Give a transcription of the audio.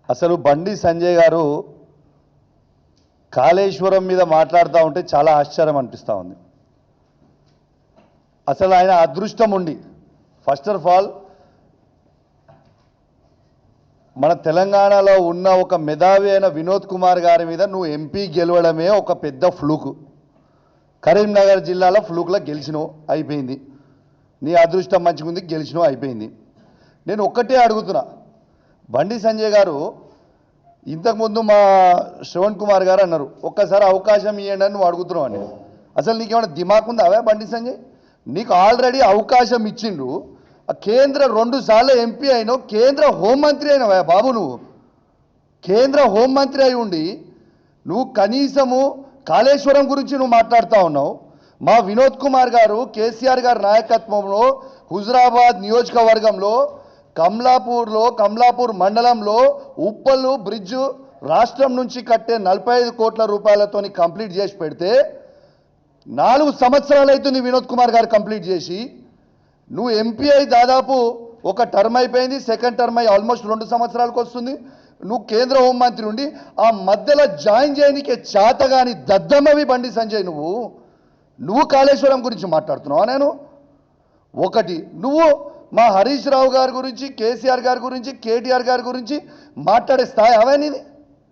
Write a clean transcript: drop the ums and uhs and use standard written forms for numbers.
అసలు బండి సంజయ్ గారు కాళేశ్వరం మీద మాట్లాడుతూ ఉంటే చాలా ఆశ్చర్యం అనిపిస్తూ ఉంది. అసలు ఆయన అదృష్టం ఉండి ఫస్ట్ ఆఫ్ ఆల్ మన తెలంగాణలో ఉన్న ఒక మెధావి అయిన వినోద్ కుమార్ గారి మీద నువ్వు ఎంపీ గెలవడమే ఒక పెద్ద ఫ్లూకు. కరీంనగర్ జిల్లాలో ఫ్లూక్లో గెలిచినావు, అయిపోయింది. నీ అదృష్టం మంచిగుంది, గెలిచినావు, అయిపోయింది. నేను ఒక్కటే అడుగుతున్నా, బండి సంజయ్ గారు ఇంతకుముందు మా శ్రవణ్ కుమార్ గారు అన్నారు ఒక్కసారి అవకాశం ఇవ్వండి అని నువ్వు అడుగుతున్నావు అని. అసలు నీకేమైనా దిమాక్ ఉందా అవే బండి సంజయ్? నీకు ఆల్రెడీ అవకాశం ఇచ్చిండ్రు. కేంద్ర 2 సార్లు ఎంపీ అయినావు, కేంద్ర హోంమంత్రి అయినావా బాబు? నువ్వు కేంద్ర హోంమంత్రి అయి ఉండి నువ్వు కనీసము కాళేశ్వరం గురించి నువ్వు మాట్లాడుతూ ఉన్నావు. మా వినోద్ కుమార్ గారు కేసీఆర్ గారి నాయకత్వంలో హుజురాబాద్ నియోజకవర్గంలో కమలాపూర్ మండలంలో ఉప్పల్ బ్రిడ్జ్ రాష్ట్రం నుంచి కట్టే 45 కోట్ల రూపాయలతో కంప్లీట్ చేసి పెడితే 4 సంవత్సరాలు అవుతుంది వినోద్ కుమార్ గారు కంప్లీట్ చేసి. నువ్వు ఎంపీ అయి దాదాపు ఒక టర్మ్ అయిపోయింది, సెకండ్ టర్మ్ అయి ఆల్మోస్ట్ 2 సంవత్సరాలకు వస్తుంది. నువ్వు కేంద్ర హోంమంత్రి ఉండి ఆ మధ్యలో జాయిన్ చేయడానికి చేతగాని దద్దమ్మవి బండి సంజయ్. నువ్వు కాళేశ్వరం గురించి మాట్లాడుతున్నావా? నేను ఒకటి, నువ్వు మా హరీష్ రావు గారి గురించి, కేసీఆర్ గారి గురించి, కేటీఆర్ గారి గురించి మాట్లాడే స్థాయి అవే నీది?